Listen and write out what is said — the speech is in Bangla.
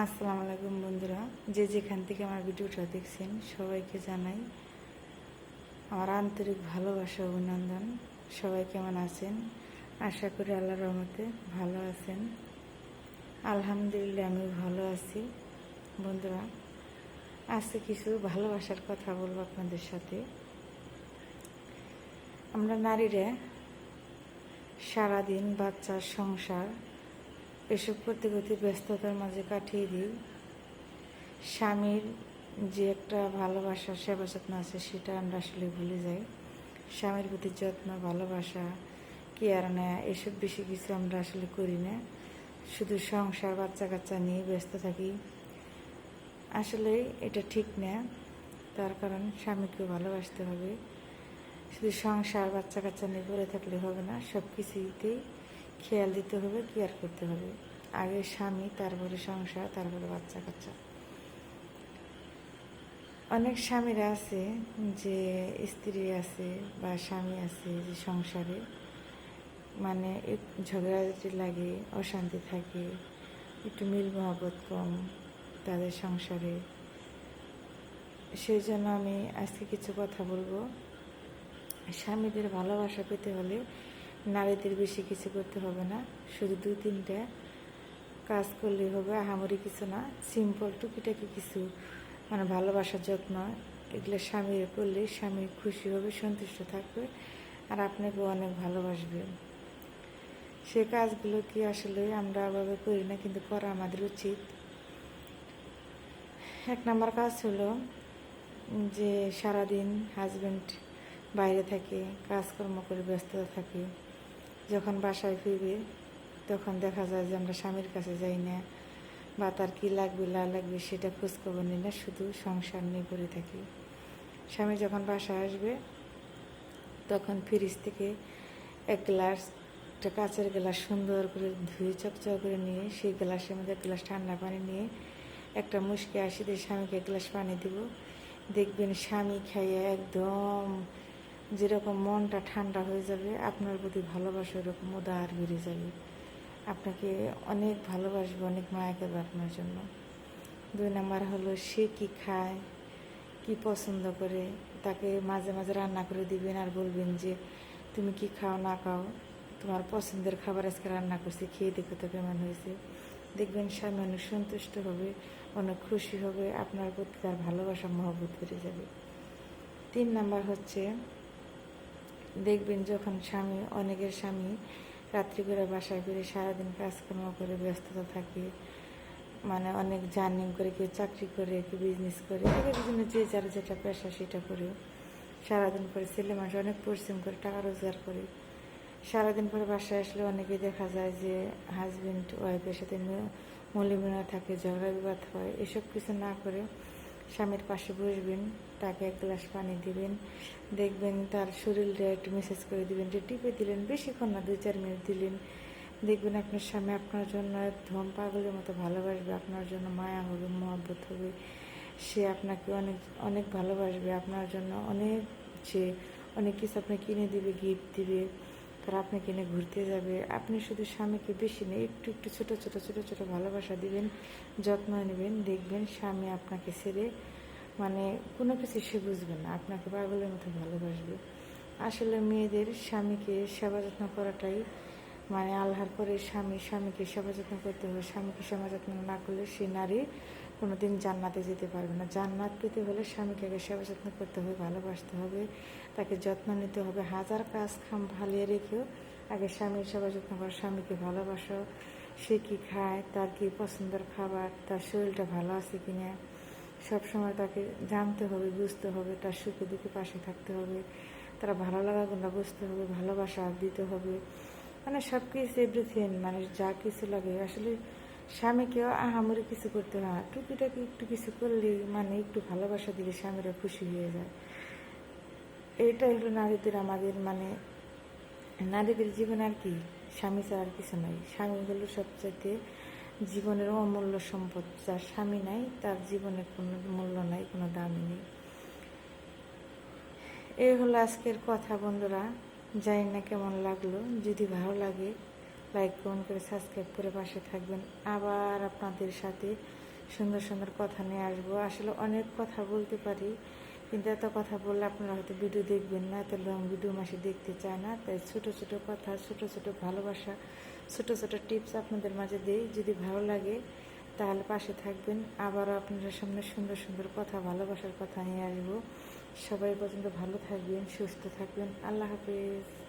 আসসালামু আলাইকুম বন্ধুরা, যে যেখান থেকে আমার ভিডিওটা দেখছেন সবাইকে জানাই আমার আন্তরিক ভালোবাসা অভিনন্দন। সবাই কেমন আছেন? আশা করি আল্লাহর রহমতে ভালো আছেন। আলহামদুলিল্লাহ আমি ভালো আছি। বন্ধুরা, আজকে কিছু ভালোবাসার কথা বলবো আপনাদের সাথে। আমরা নারীরা সারাদিন বাচ্চার সংসার এসব করতে করতে ব্যস্ততার মাঝে কাটিয়ে দিই। স্বামীর যে একটা ভালোবাসা সেবা যত্ন আছে সেটা আমরা আসলে ভুলে যাই। স্বামীর প্রতি যত্ন, ভালোবাসা, কেয়ার নেয়া এসব বেশি কিছু আমরা আসলে করি না। শুধু সংসার বাচ্চা কাচ্চা নিয়ে ব্যস্ত থাকি। আসলে এটা ঠিক না। তার কারণ স্বামীকেও ভালোবাসতে হবে। শুধু সংসার বাচ্চা কাচ্চা নিয়ে পড়ে থাকলে হবে না, সব কিছুতেই খেয়াল দিতে হবে, কেয়ার করতে হবে। আগে স্বামী, তারপরে সংসার, তারপরে বাচ্চা কাচ্চা। অনেক স্বামীরা আছে যে স্ত্রী আছে বা স্বামী আছে যে সংসারে মানে ঝগড়াঝাটি লাগে, অশান্তি থাকে, একটু মিল মহব্বত কম তাদের সংসারে। সেই জন্য আমি আজকে কিছু কথা বলবো। স্বামীদের ভালোবাসা পেতে হলে নারীদের বেশি কিছু করতে হবে না, শুধু 2-3টা কাজ করলেই হবে। আহামরি কিছু না, সিম্পল টুকিটাকি কিছু মানে ভালোবাসার যত্ন, এগুলো স্বামী করলে স্বামী খুশি হবে, সন্তুষ্ট থাকবে, আর আপনাকেও অনেক ভালোবাসবে। সে কাজগুলো কি আসলে আমরা এভাবে করি না, কিন্তু করা আমাদের উচিত। 1 নম্বর কাজ হলো যে সারাদিন হাজব্যান্ড বাইরে থাকে, কাজকর্ম করে ব্যস্ততা থাকে, যখন বাসায় ফিরবে তখন দেখা যায় যে আমরা স্বামীর কাছে যাই না, বা তার কী লাগবে না লাগবে সেটা খোঁজখবর নিই না, শুধু সংসার নিয়ে পড়ে থাকি। স্বামী যখন বাসায় আসবে তখন ফ্রিজ থেকে একটা কাঁচের গ্লাস সুন্দর করে ধুয়ে চকচক করে নিয়ে সেই গ্লাসের মধ্যে 1 গ্লাস ঠান্ডা পানি নিয়ে একটা মুশকি আসি দিয়ে স্বামীকে 1 গ্লাস পানি দিব। দেখবেন স্বামী খাইয়ে একদম যেরকম মনটা ঠান্ডা হয়ে যাবে, আপনার প্রতি ভালোবাসা এরকম উদার বেড়ে যাবে, আপনাকে অনেক ভালোবাসবে, অনেক মায়া করবে আপনার জন্য। 2 নম্বর হলো সে কি খায়, কি পছন্দ করে, তাকে মাঝে মাঝে রান্না করে দিবেন আর বলবেন যে তুমি কি খাও না খাও, তোমার পছন্দের খাবার আজকে রান্না করছি, খেয়ে দেখো তো কেমন হয়েছে। দেখবেন স্বামী অনেক সন্তুষ্ট হবে, অনেক খুশি হবে, আপনার প্রতি তার ভালোবাসা মহব্বত বেড়ে যাবে। 3 নম্বর হচ্ছে দেখবেন যখন অনেকের স্বামী রাত্রি করে বাসায় ফিরে সারাদিন কাজকর্ম করে ব্যস্ততা থাকে, মানে অনেক জার্নি করে, কেউ চাকরি করে, কেউ বিজনেস করে, বিভিন্ন যে যার যেটা পেশা সেটা করে সারাদিন পরে ছেলে মানুষ অনেক পরিশ্রম করে টাকা রোজগার করে সারাদিন পরে বাসায় আসলে অনেকে দেখা যায় যে হাজব্যান্ড ওয়াইফের সাথে মলিমিনা থাকে, ঝগড়া বিবাদ হয়। এসব কিছু না করে স্বামীর পাশে বসবেন, তাকে 1 গ্লাস পানি দিবেন, দেখবেন তার শরীরটা একটু মেসেজ করে দিবেন, যে টিপে দিলেন, বেশিক্ষণ না 2-4 মিনিট দিলেন। দেখবেন আপনার স্বামী আপনার জন্য একদম পাগলের মতো ভালোবাসবে, আপনার জন্য মায়া হবে, মহব্বত হবে, সে আপনাকে অনেক অনেক ভালোবাসবে, আপনার জন্য অনেক কিছু আপনাকে কিনে দিবে, গিফট দিবে, তারা আপনাকে কিনে ঘুরতে যাবে। আপনি শুধু স্বামীকে বেশি নেই, একটু একটু ছোটো ছোটো ছোটো ছোটো ভালোবাসা দিবেন, যত্ন নেবেন, দেখবেন স্বামী আপনাকে ছেড়ে মানে কোনো কিছু সে বুঝবে না, আপনাকে পাগলের মতো ভালোবাসবে। আসলে মেয়েদের স্বামীকে সেবা যত্ন করাটাই মানে আল্লাহর পরে স্বামীকে সেবা যত্ন করতে হবে। স্বামীকে সেবা যত্ন না করলে সে নারী কোনোদিন জান্নাতে যেতে পারবে না। জান্নাত পেতে হলে স্বামীকে আগে সেবা যত্ন করতে হবে, ভালোবাসতে হবে, তাকে যত্ন নিতে হবে। হাজার কাজ কাম ভালিয়ে রেখেও আগে স্বামীর সেবা যত্ন করো, স্বামীকে ভালোবাসো, সে কী খায়, তার কী পছন্দের খাবার, তার শরীরটা ভালো আছে কি না, সবসময় তাকে জানতে হবে, বুঝতে হবে, তার সুখে দুঃখে পাশে থাকতে হবে, তারা ভালো লাগাগুলো বুঝতে হবে, ভালোবাসা দিতে হবে, মানে সব কিছু এভরিথিং, মানে যা কিছু লাগে। আসলে স্বামীকেও আহামরি কিছু করতে হয় না, টুকিটাকি একটু কিছু করলেই মানে একটু ভালোবাসা দিলে স্বামীরা খুশি হয়ে যায়। এইটাই হলো নারীদের আমাদের মানে নারীদের জীবন আর কি, স্বামী ছাড়া আর কিছু নয়। স্বামী হলো সবচাইতে জীবনের অমূল্য সম্পদ, যার স্বামী নাই তার জীবনে কোনো মূল্য নাই, কোনো দামই নেই। এই হলো আজকের কথা বন্ধুরা, জানি না কেমন লাগলো, যদি ভালো লাগে লাইক কমেন্ট করে সাবস্ক্রাইব করে পাশে থাকবেন। আবার আপনাদের সাথে সুন্দর সুন্দর কথা নিয়ে আসবো। আসলে অনেক কথা বলতে পারি, কিন্তু এত কথা বললে আপনারা হয়তো ভিডিও দেখবেন না, এত লং ভিডিও মাসে দেখতে চায় না। তাই ছোটো ছোটো কথা, ছোটো ছোটো ভালোবাসা, ছোটো ছোটো টিপস আপনাদের মাঝে দিই। যদি ভালো লাগে তাহলে পাশে থাকবেন। আবারও আপনাদের সামনে সুন্দর সুন্দর কথা, ভালোবাসার কথা নিয়ে আসবো। সবাই পর্যন্ত ভালো থাকবেন, সুস্থ থাকবেন। আল্লাহ হাফেজ।